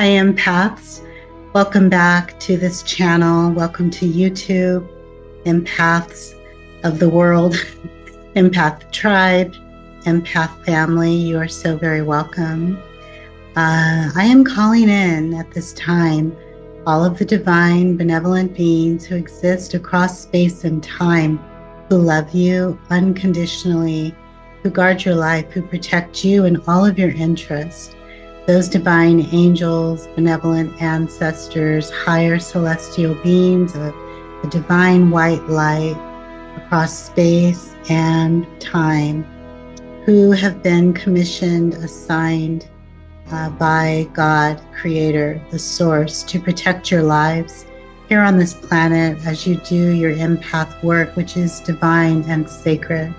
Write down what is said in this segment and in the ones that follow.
Hi, Empaths. Welcome back to this channel. Welcome to YouTube, Empaths of the world, Empath tribe, Empath family. You are so very welcome. I am calling in at this time all of the divine, benevolent beings who exist across space and time, who love you unconditionally, who guard your life, who protect you and all of your interests. Those divine angels, benevolent ancestors, higher celestial beings of the divine white light across space and time, who have been commissioned, assigned by God, Creator, the Source, to protect your lives here on this planet as you do your empath work, which is divine and sacred.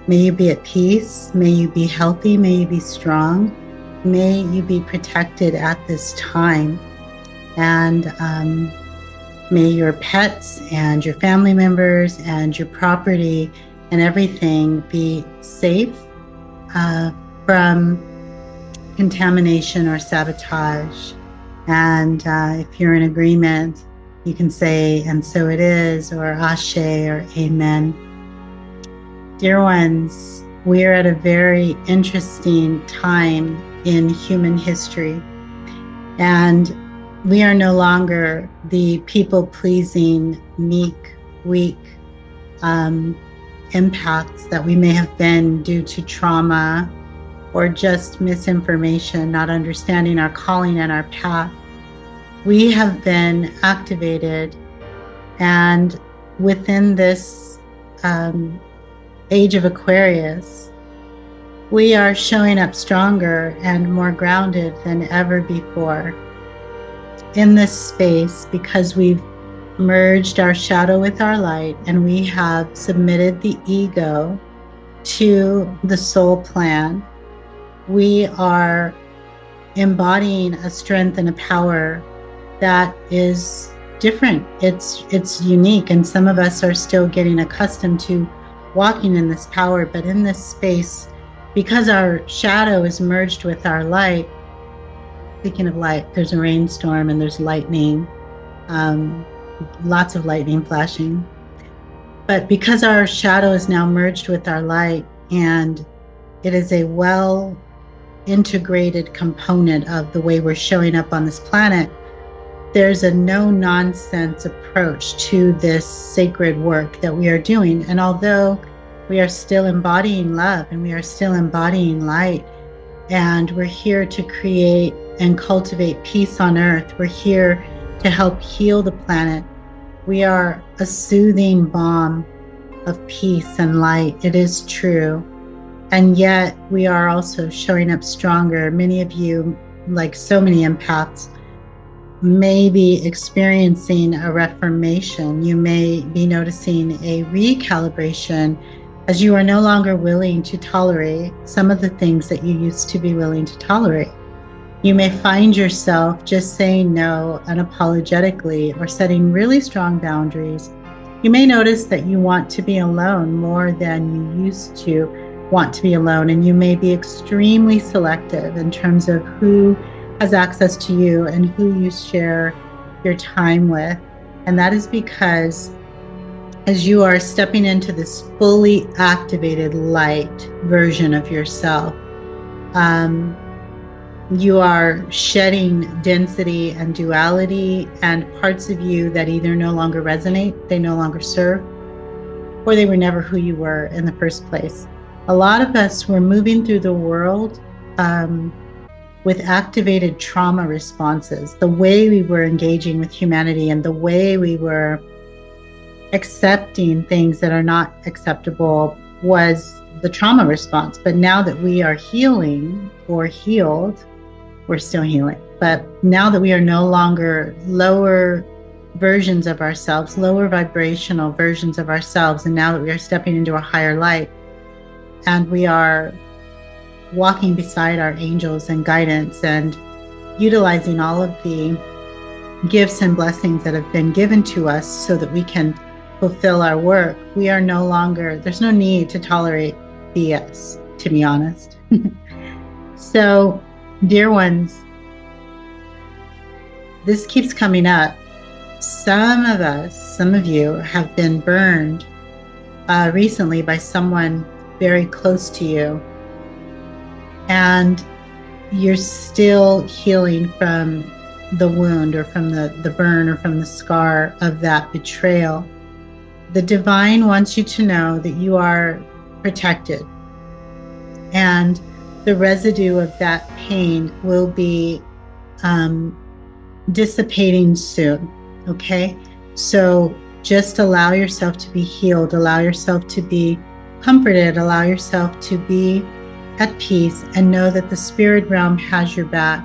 May you be at peace. May you be healthy. May you be strong. May you be protected at this time, and may your pets and your family members and your property and everything be safe from contamination or sabotage. And if you're in agreement, you can say, "And so it is," or "Ashe," or "Amen." Dear ones, we are at a very interesting time in human history, and we are no longer the people-pleasing, meek, weak empaths that we may have been due to trauma or just misinformation, not understanding our calling and our path. We have been activated, and within this age of Aquarius, we are showing up stronger and more grounded than ever before in this space, because we've merged our shadow with our light, and we have submitted the ego to the soul plan. We are embodying a strength and a power that is different. It's unique, and some of us are still getting accustomed to walking in this power, but in this space, because our shadow is merged with our light. Speaking of light, there's a rainstorm and there's lightning, lots of lightning flashing. But because our shadow is now merged with our light, and it is a well integrated component of the way we're showing up on this planet, there's a no nonsense approach to this sacred work that we are doing. And although we are still embodying love, and we are still embodying light, and we're here to create and cultivate peace on earth. We're here to help heal the planet. We are a soothing balm of peace and light. It is true. And yet we are also showing up stronger. Many of you, like so many empaths, may be experiencing a reformation. You may be noticing a recalibration, as you are no longer willing to tolerate some of the things that you used to be willing to tolerate. You may find yourself just saying no unapologetically, or setting really strong boundaries. You may notice that you want to be alone more than you used to want to be alone, and you may be extremely selective in terms of who has access to you and who you share your time with. And that is because as you are stepping into this fully activated light version of yourself, you are shedding density and duality and parts of you that either no longer resonate, they no longer serve, or they were never who you were in the first place. A lot of us were moving through the world with activated trauma responses. The way we were engaging with humanity and the way we were accepting things that are not acceptable was the trauma response. But now that we are healing or healed, we're still healing. But now that we are no longer lower versions of ourselves, lower vibrational versions of ourselves, and now that we are stepping into a higher light, and we are walking beside our angels and guidance and utilizing all of the gifts and blessings that have been given to us so that we can fulfill our work, we are no longer, there's no need to tolerate BS, to be honest. So, dear ones, this keeps coming up. Some of you have been burned recently by someone very close to you, and you're still healing from the wound or from the burn or from the scar of that betrayal. The divine wants you to know that you are protected, and the residue of that pain will be dissipating soon. Okay? So just allow yourself to be healed, allow yourself to be comforted, allow yourself to be at peace, and know that the spirit realm has your back.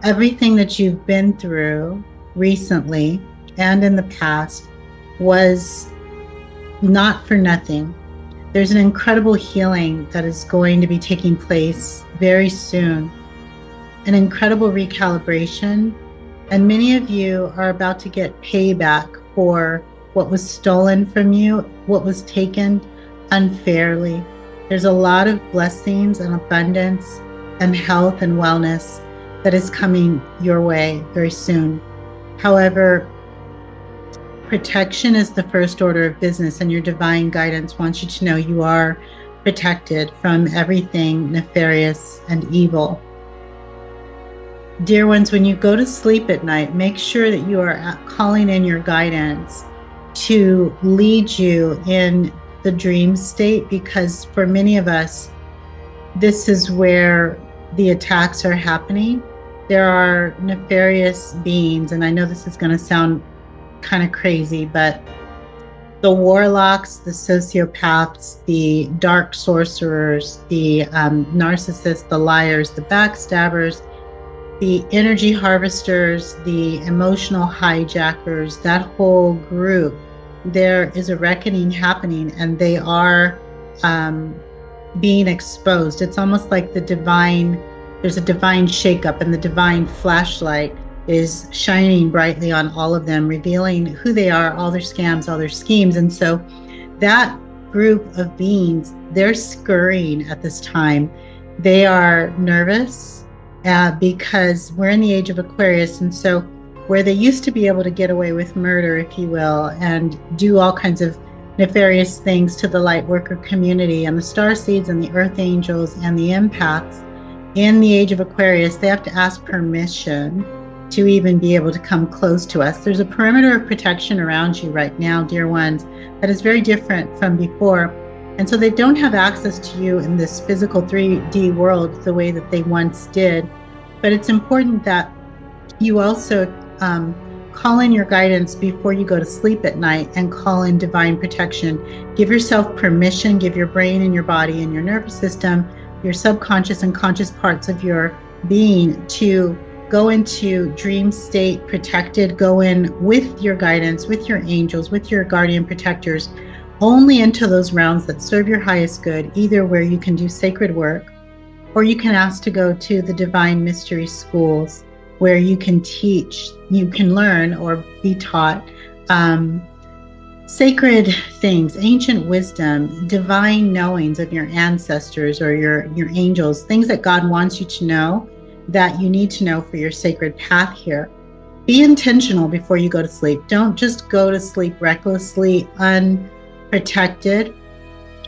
Everything that you've been through recently and in the past was not for nothing. There's an incredible healing that is going to be taking place very soon, an incredible recalibration, and many of you are about to get payback for what was stolen from you, what was taken unfairly. There's a lot of blessings and abundance and health and wellness that is coming your way very soon. However, protection is the first order of business, and your divine guidance wants you to know you are protected from everything nefarious and evil. Dear ones, when you go to sleep at night, make sure that you are calling in your guidance to lead you in the dream state, because for many of us, this is where the attacks are happening. There are nefarious beings, and I know this is going to sound kind of crazy, but the warlocks, the sociopaths, the dark sorcerers, the narcissists, the liars, the backstabbers, the energy harvesters, the emotional hijackers, that whole group, there is a reckoning happening, and they are being exposed. It's almost like there's a divine shakeup, and the divine flashlight is shining brightly on all of them, revealing who they are, all their scams, all their schemes. And so that group of beings, they're scurrying at this time. They are nervous because we're in the age of Aquarius. And so where they used to be able to get away with murder, if you will, and do all kinds of nefarious things to the light worker community and the starseeds and the earth angels and the empaths, in the age of Aquarius, they have to ask permission to even be able to come close to us. There's a perimeter of protection around you right now, dear ones, that is very different from before. And so they don't have access to you in this physical 3D world the way that they once did. But it's important that you also call in your guidance before you go to sleep at night, and call in divine protection. Give yourself permission, give your brain and your body and your nervous system, your subconscious and conscious parts of your being to go into dream state protected. Go in with your guidance, with your angels, with your guardian protectors, only into those realms that serve your highest good, either where you can do sacred work, or you can ask to go to the divine mystery schools where you can teach, you can learn or be taught sacred things, ancient wisdom, divine knowings of your ancestors or your angels, things that God wants you to know, that you need to know for your sacred path here. Be intentional before you go to sleep. Don't just go to sleep recklessly, unprotected,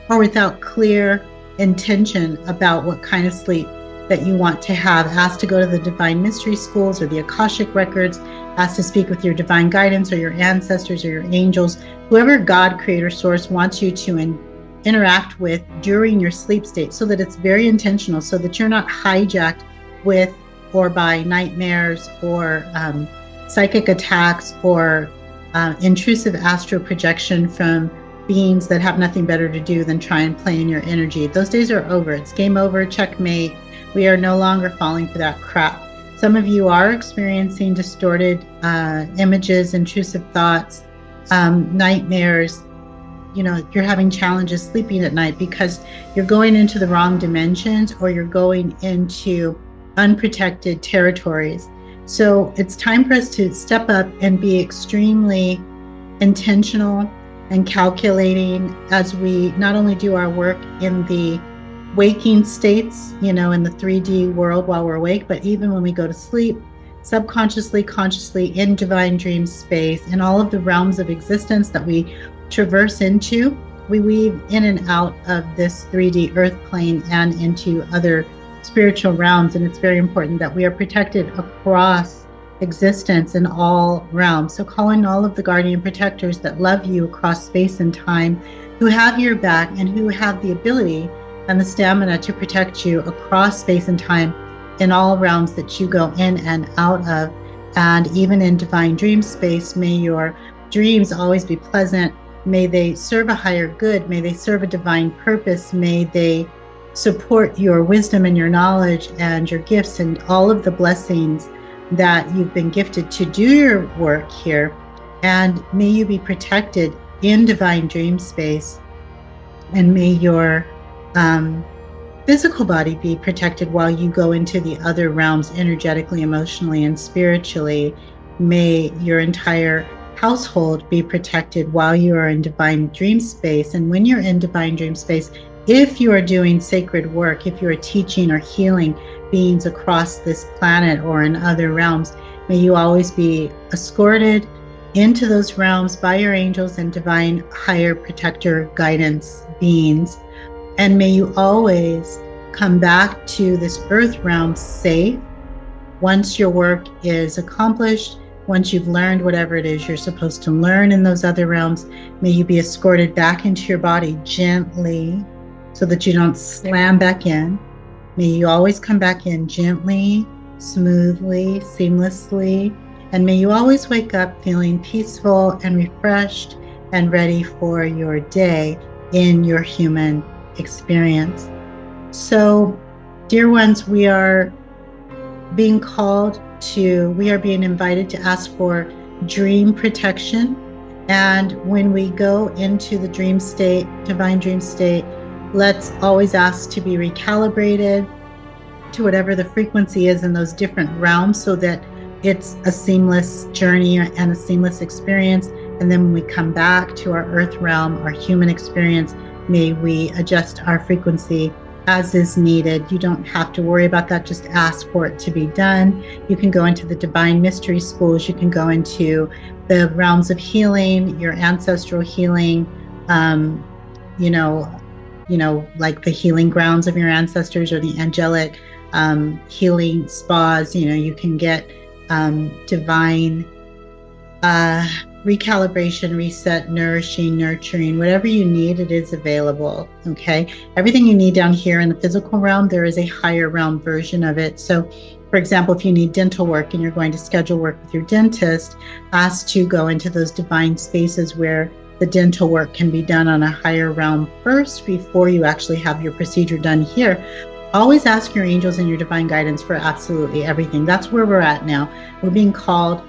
or without clear intention about what kind of sleep that you want to have. Ask to go to the divine mystery schools or the Akashic records. Ask to speak with your divine guidance or your ancestors or your angels, whoever God, creator, source wants you to interact with during your sleep state, so that it's very intentional, so that you're not hijacked with or by nightmares or psychic attacks or intrusive astral projection from beings that have nothing better to do than try and play in your energy. Those days are over. It's game over, checkmate. We are no longer falling for that crap. Some of you are experiencing distorted images, intrusive thoughts, nightmares. You know, you're having challenges sleeping at night because you're going into the wrong dimensions, or you're going into unprotected territories. So it's time for us to step up and be extremely intentional and calculating as we not only do our work in the waking states, you know, in the 3D world while we're awake, but even when we go to sleep, subconsciously, consciously, in divine dream space, in all of the realms of existence that we traverse into. We weave in and out of this 3D earth plane and into other spiritual realms. And it's very important that we are protected across existence in all realms. So calling all of the guardian protectors that love you across space and time, who have your back and who have the ability and the stamina to protect you across space and time in all realms that you go in and out of. And even in divine dream space, may your dreams always be pleasant. May they serve a higher good. May they serve a divine purpose. May they support your wisdom and your knowledge and your gifts and all of the blessings that you've been gifted to do your work here. And may you be protected in divine dream space. And may your physical body be protected while you go into the other realms energetically, emotionally, and spiritually. May your entire household be protected while you are in divine dream space. And when you're in divine dream space, if you are doing sacred work, if you are teaching or healing beings across this planet or in other realms, may you always be escorted into those realms by your angels and divine higher protector guidance beings. And may you always come back to this earth realm safe once your work is accomplished. Once you've learned whatever it is you're supposed to learn in those other realms, may you be escorted back into your body gently so that you don't slam back in. May you always come back in gently, smoothly, seamlessly, and may you always wake up feeling peaceful and refreshed and ready for your day in your human experience. So, dear ones, we are being invited to ask for dream protection. And when we go into the dream state, divine dream state, let's always ask to be recalibrated to whatever the frequency is in those different realms so that it's a seamless journey and a seamless experience. And then when we come back to our earth realm, our human experience, may we adjust our frequency as is needed. You don't have to worry about that. Just ask for it to be done. You can go into the divine mystery schools. You can go into the realms of healing, your ancestral healing, like the healing grounds of your ancestors or the angelic healing spas. You can get divine recalibration, reset, nourishing, nurturing, whatever you need, it is available. Okay. Everything you need down here in the physical realm, there is a higher realm version of it. So for example, if you need dental work and you're going to schedule work with your dentist, ask to go into those divine spaces where the dental work can be done on a higher realm first before you actually have your procedure done here. Always ask your angels and your divine guidance for absolutely everything. That's where we're at now. We're being called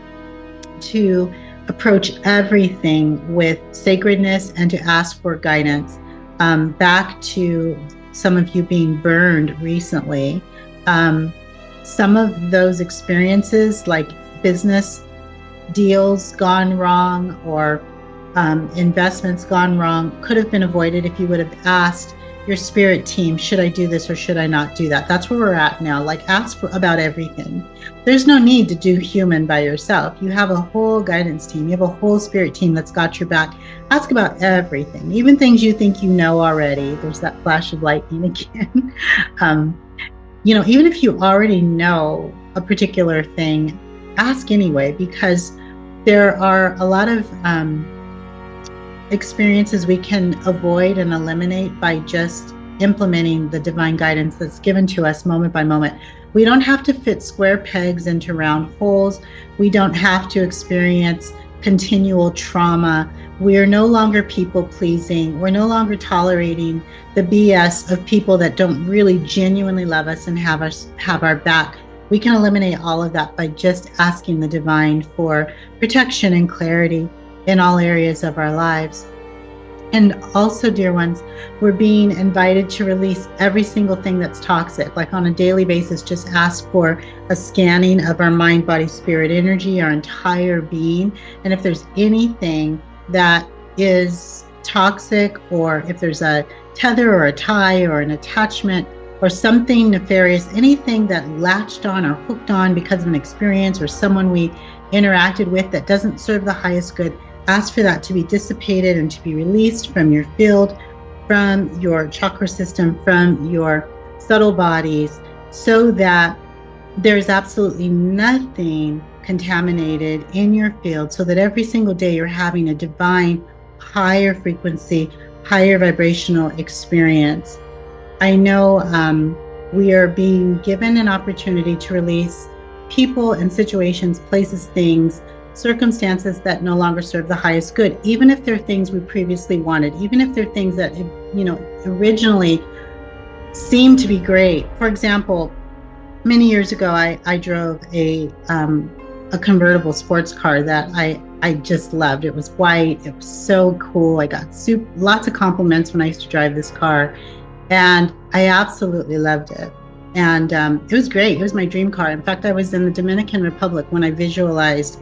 to approach everything with sacredness and to ask for guidance. Back to some of you being burned recently. Some of those experiences, like business deals gone wrong or investments gone wrong, could have been avoided if you would have asked your spirit team, should I do this or should I not do that? That's where we're at now. Like, ask about everything. There's no need to do human by yourself. You have a whole guidance team. You have a whole spirit team that's got your back. Ask about everything, even things you think you know already. There's that flash of lightning again. Even if you already know a particular thing, ask anyway, because there are a lot of experiences we can avoid and eliminate by just implementing the divine guidance that's given to us moment by moment. We don't have to fit square pegs into round holes. We don't have to experience continual trauma. We are no longer people pleasing. We're no longer tolerating the BS of people that don't really genuinely love us and have our back. We can eliminate all of that by just asking the divine for protection and clarity in all areas of our lives. And also, dear ones, we're being invited to release every single thing that's toxic. Like on a daily basis, just ask for a scanning of our mind, body, spirit, energy, our entire being. And if there's anything that is toxic, or if there's a tether or a tie or an attachment or something nefarious, anything that latched on or hooked on because of an experience or someone we interacted with that doesn't serve the highest good, ask for that to be dissipated and to be released from your field, from your chakra system, from your subtle bodies, so that there's absolutely nothing contaminated in your field, so that every single day you're having a divine, higher frequency, higher vibrational experience. I know we are being given an opportunity to release people and situations, places, things, circumstances that no longer serve the highest good, even if they're things we previously wanted, even if they're things that, originally seemed to be great. For example, many years ago, I drove a convertible sports car that I just loved. It was white. It was so cool. I got lots of compliments when I used to drive this car, and I absolutely loved it. And it was great. It was my dream car. In fact, I was in the Dominican Republic when I visualized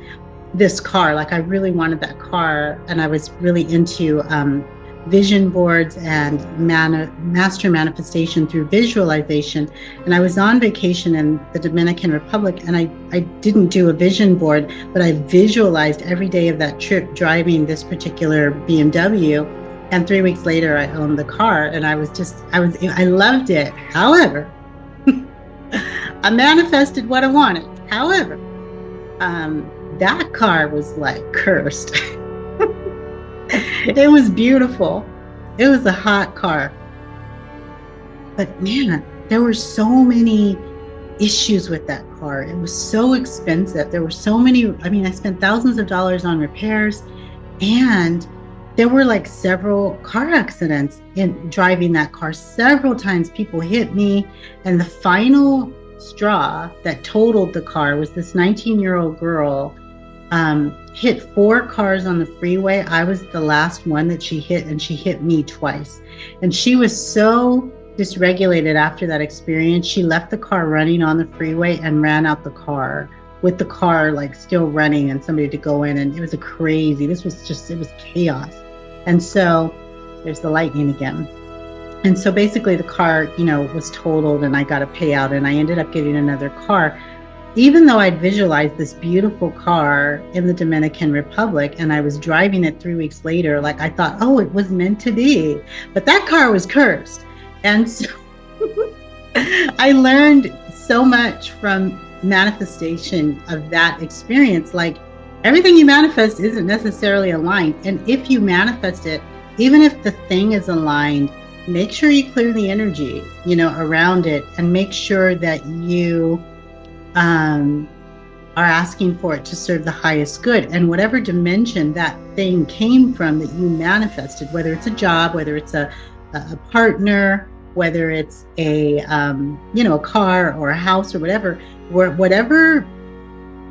this car. Like, I really wanted that car, and I was really into vision boards and master manifestation through visualization. And I was on vacation in the Dominican Republic, and I didn't do a vision board, but I visualized every day of that trip driving this particular BMW. And 3 weeks later, I owned the car, and I loved it. However, I manifested what I wanted. However, that car was like cursed. It was beautiful. It was a hot car. But man, there were so many issues with that car. It was so expensive. There were so many, I spent thousands of dollars on repairs, and there were like several car accidents in driving that car. Several times people hit me, and the final straw that totaled the car was this 19-year-old girl hit 4 cars on the freeway. I was the last one that she hit, and she hit me twice. And she was so dysregulated after that experience. She left the car running on the freeway and ran out the car with the car like still running and somebody to go in. And it was it was chaos. And so there's the lightning again. And so basically the car, was totaled, and I got a payout, and I ended up getting another car. Even though I'd visualized this beautiful car in the Dominican Republic, and I was driving it 3 weeks later, like I thought, oh, it was meant to be. But that car was cursed. And so I learned so much from manifestation of that experience. Like, everything you manifest isn't necessarily aligned. And if you manifest it, even if the thing is aligned, make sure you clear the energy, around it, and make sure that you are asking for it to serve the highest good. And whatever dimension that thing came from that you manifested, whether it's a job, whether it's a partner, whether it's a car or a house or whatever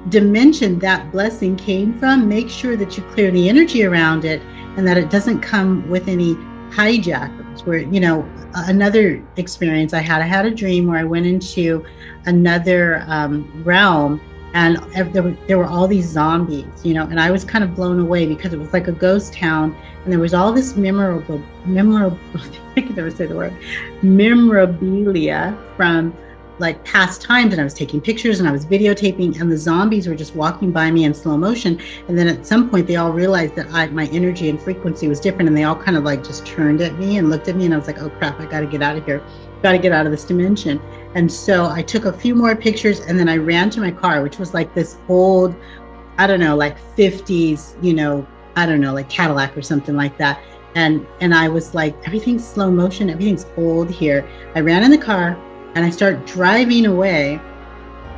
dimension that blessing came from, make sure that you clear the energy around it, and that it doesn't come with any hijackers. Where, another experience I had a dream where I went into another realm, and there were all these zombies, and I was kind of blown away because it was like a ghost town, and there was all this memorable I can never say the word, memorabilia from like past times, and I was taking pictures and I was videotaping, and the zombies were just walking by me in slow motion. And then at some point they all realized that my energy and frequency was different, and they all kind of like just turned at me and looked at me, and I was like, oh crap, I got to get out of here, got to get out of this dimension. And so I took a few more pictures, and then I ran to my car, which was like this old, I don't know, like 50s, like Cadillac or something like that. And I was like, everything's slow motion, everything's old here. I ran in the car, and I start driving away,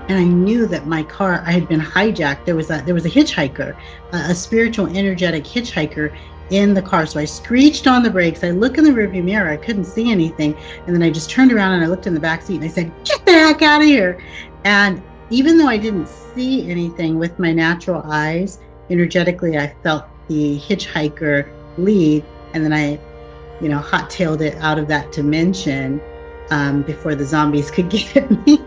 and I knew that my car, I had been hijacked. There was a hitchhiker, a spiritual, energetic hitchhiker in the car. So I screeched on the brakes. I look in the rearview mirror. I couldn't see anything. And then I just turned around and I looked in the back seat, and I said, get the heck out of here. And even though I didn't see anything with my natural eyes, energetically, I felt the hitchhiker leave. And then I, hot-tailed it out of that dimension before the zombies could get me.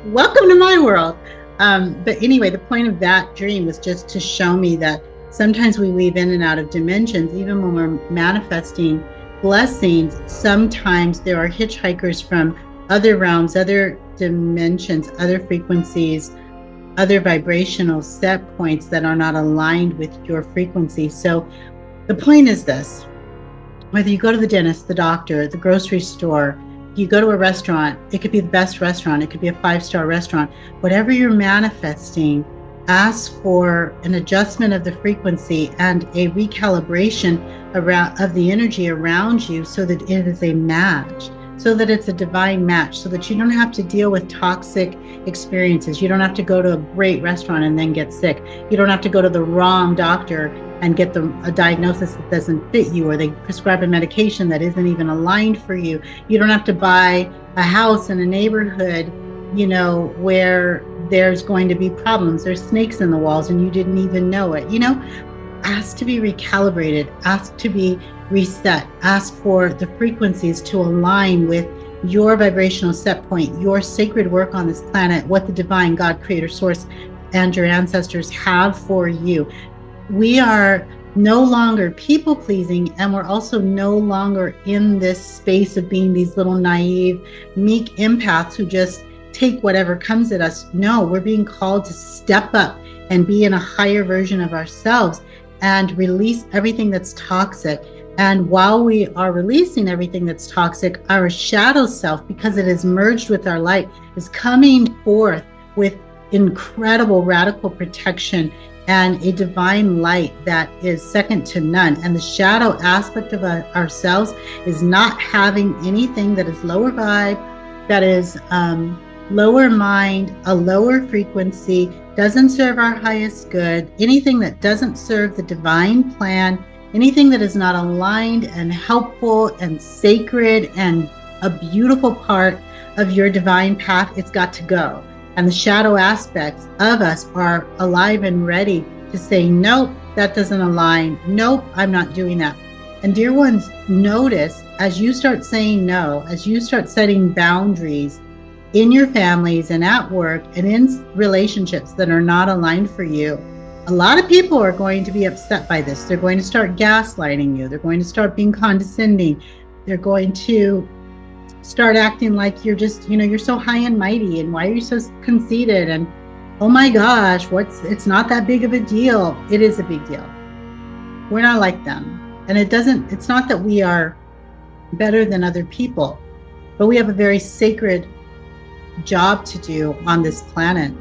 Welcome to my world. But anyway, the point of that dream was just to show me that sometimes we weave in and out of dimensions, even when we're manifesting blessings, sometimes there are hitchhikers from other realms, other dimensions, other frequencies, other vibrational set points that are not aligned with your frequency. So the point is this: whether you go to the dentist, the doctor, the grocery store, you go to a restaurant, it could be the best restaurant, it could be a 5-star restaurant, whatever you're manifesting, ask for an adjustment of the frequency and a recalibration around of the energy around you, so that it is a match, so that it's a divine match, so that you don't have to deal with toxic experiences. You don't have to go to a great restaurant and then get sick. You don't have to go to the wrong doctor and get a diagnosis that doesn't fit you, or they prescribe a medication that isn't even aligned for you. You don't have to buy a house in a neighborhood, where there's going to be problems. There's snakes in the walls and you didn't even know it. Ask to be recalibrated, ask to be reset, ask for the frequencies to align with your vibrational set point, your sacred work on this planet, what the divine God, creator, source, and your ancestors have for you. We are no longer people pleasing, and we're also no longer in this space of being these little naive, meek empaths who just take whatever comes at us. No, we're being called to step up and be in a higher version of ourselves and release everything that's toxic. And while we are releasing everything that's toxic, our shadow self, because it is merged with our light, is coming forth with incredible radical protection and a divine light that is second to none. And the shadow aspect of ourselves is not having anything that is lower vibe, that is lower mind, a lower frequency, doesn't serve our highest good, anything that doesn't serve the divine plan, anything that is not aligned and helpful and sacred and a beautiful part of your divine path, it's got to go. And the shadow aspects of us are alive and ready to say, nope, that doesn't align. Nope, I'm not doing that. And dear ones, notice as you start saying no, as you start setting boundaries in your families and at work and in relationships that are not aligned for you, a lot of people are going to be upset by this. They're going to start gaslighting you. They're going to start being condescending. They're going to start acting like you're just, you're so high and mighty, and why are you so conceited, and oh my gosh, it's not that big of a deal. It is a big deal. We're not like them. And it's not that we are better than other people, but we have a very sacred job to do on this planet.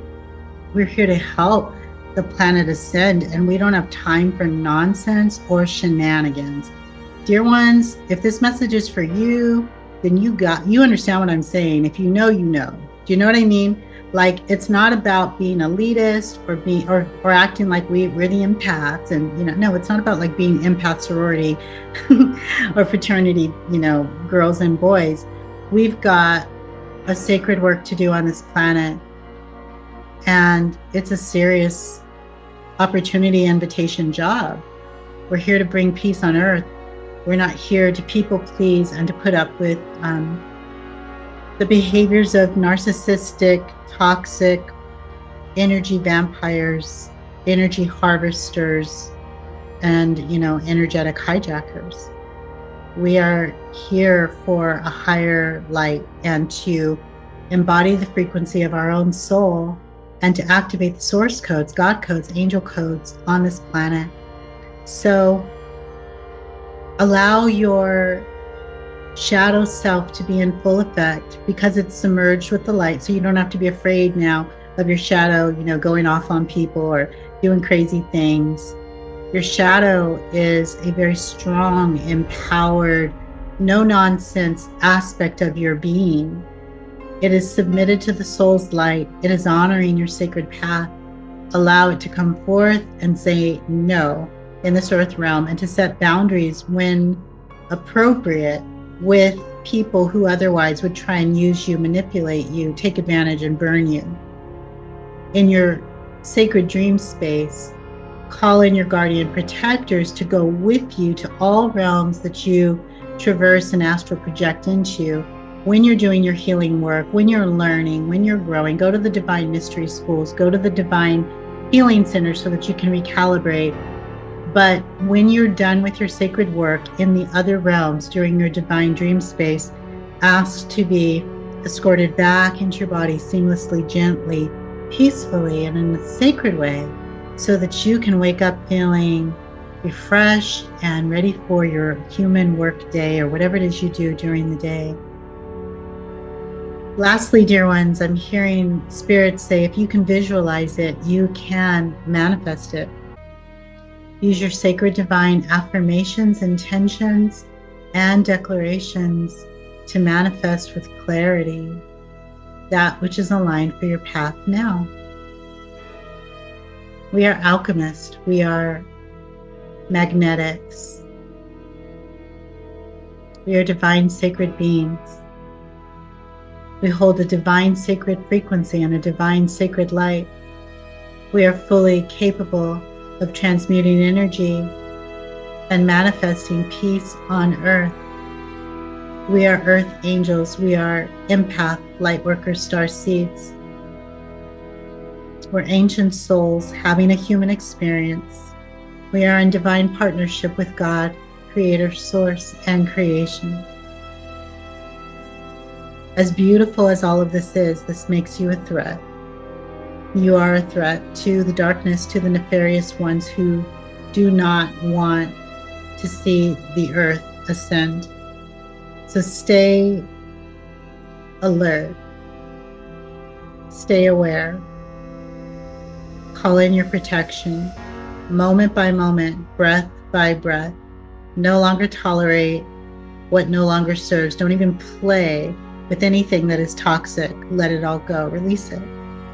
We're here to help the planet ascend, and we don't have time for nonsense or shenanigans. Dear ones, if this message is for you, then you understand what I'm saying. If you know, you know. Do you know what I mean? Like, it's not about being elitist or acting like we're the empaths, and no, it's not about like being empath sorority or fraternity, girls and boys. We've got a sacred work to do on this planet, and it's a serious opportunity, invitation, job. We're here to bring peace on earth. We're not here to people please and to put up with the behaviors of narcissistic, toxic, energy vampires, energy harvesters, and energetic hijackers. We are here for a higher light and to embody the frequency of our own soul and to activate the source codes, God codes, angel codes on this planet. So allow your shadow self to be in full effect, because it's submerged with the light. So you don't have to be afraid now of your shadow, going off on people or doing crazy things. Your shadow is a very strong, empowered, no nonsense aspect of your being. It is submitted to the soul's light. It is honoring your sacred path. Allow it to come forth and say no in this earth realm, and to set boundaries when appropriate with people who otherwise would try and use you, manipulate you, take advantage, and burn you. In your sacred dream space, call in your guardian protectors to go with you to all realms that you traverse and astral project into. When you're doing your healing work, when you're learning, when you're growing, go to the divine mystery schools, go to the divine healing centers so that you can recalibrate. But when you're done with your sacred work in the other realms during your divine dream space, ask to be escorted back into your body seamlessly, gently, peacefully, and in a sacred way, so that you can wake up feeling refreshed and ready for your human work day or whatever it is you do during the day. Lastly, dear ones, I'm hearing spirits say if you can visualize it, you can manifest it. Use your sacred divine affirmations, intentions, and declarations to manifest with clarity that which is aligned for your path now. We are alchemists. We are magnetics. We are divine sacred beings. We hold a divine sacred frequency and a divine sacred light. We are fully capable of transmuting energy and manifesting peace on earth. We are earth angels. We are empath, light workers, star seeds. We're ancient souls having a human experience. We are in divine partnership with God, Creator, Source, and creation. As beautiful as all of this is, this makes you a threat. You are a threat to the darkness, to the nefarious ones who do not want to see the earth ascend. So stay alert, stay aware, call in your protection, moment by moment, breath by breath. No longer tolerate what no longer serves. Don't even play with anything that is toxic. Let it all go, release it.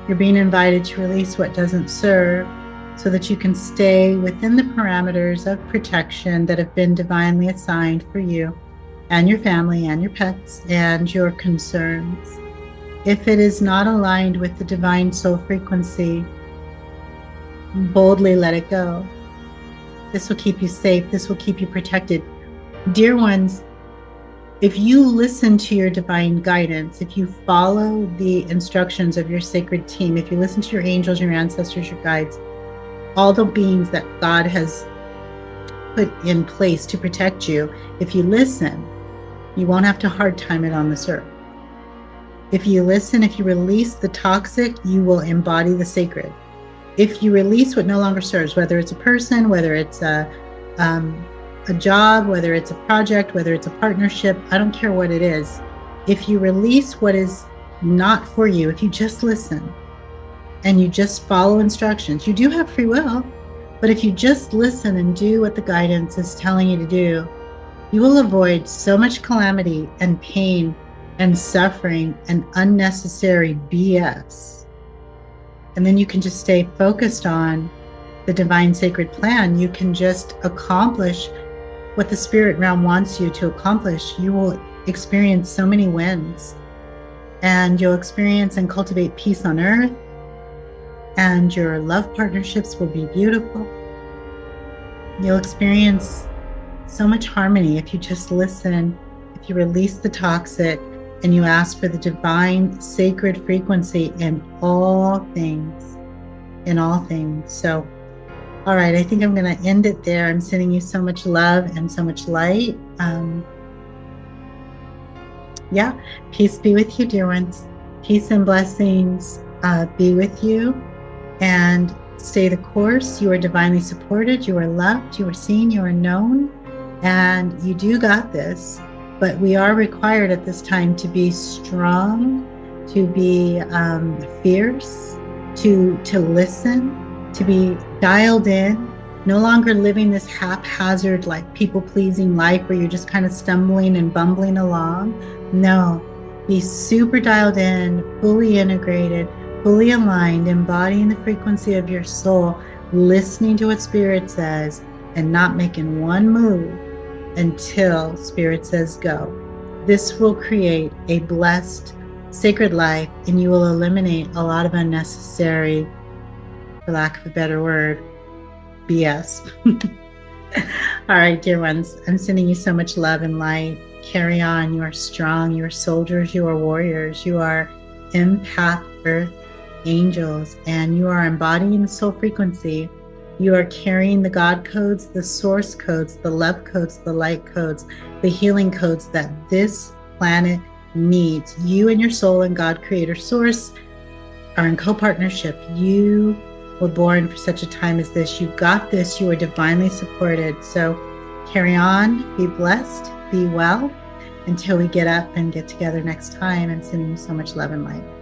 You're being invited to release what doesn't serve so that you can stay within the parameters of protection that have been divinely assigned for you and your family and your pets and your concerns. If it is not aligned with the divine soul frequency, boldly let it go. This will keep you safe. This will keep you protected. Dear ones, if you listen to your divine guidance, if you follow the instructions of your sacred team, if you listen to your angels, your ancestors, your guides, all the beings that God has put in place to protect you, if you listen, you won't have to hard time it on this earth. If you listen, if you release the toxic, you will embody the sacred. If you release what no longer serves, whether it's a person, whether it's a job, whether it's a project, whether it's a partnership, I don't care what it is. If you release what is not for you, if you just listen and you just follow instructions, you do have free will, but if you just listen and do what the guidance is telling you to do, you will avoid so much calamity and pain and suffering and unnecessary BS. And then you can just stay focused on the divine sacred plan. You can just accomplish what the spirit realm wants you to accomplish. You will experience so many wins, and you'll experience and cultivate peace on earth, and your love partnerships will be beautiful. You'll experience so much harmony if you just listen, if you release the toxic, and you ask for the divine sacred frequency in all things, in all things. So all right, I think I'm going to end it there. I'm sending you so much love and so much light. Peace be with you, dear ones. Peace and blessings be with you. And stay the course. You are divinely supported. You are loved. You are seen. You are known. And you do got this. But we are required at this time to be strong, to be fierce, to listen, to be dialed in, no longer living this haphazard, like people-pleasing life where you're just kind of stumbling and bumbling along. No, be super dialed in, fully integrated, fully aligned, embodying the frequency of your soul, listening to what Spirit says, and not making one move until Spirit says go. This will create a blessed, sacred life, and you will eliminate a lot of unnecessary, for lack of a better word, BS. All right, dear ones, I'm sending you so much love and light. Carry on. You are strong. You are soldiers. You are warriors. You are empath, earth angels, and you are embodying the soul frequency You are carrying the God codes, the source codes, the love codes, the light codes, the healing codes that this planet needs. You and your soul and God, Creator, Source are in co-partnership. You were born for such a time as this. You got this. You are divinely supported. So carry on, be blessed, be well, until we get up and get together next time. And sending you so much love and light.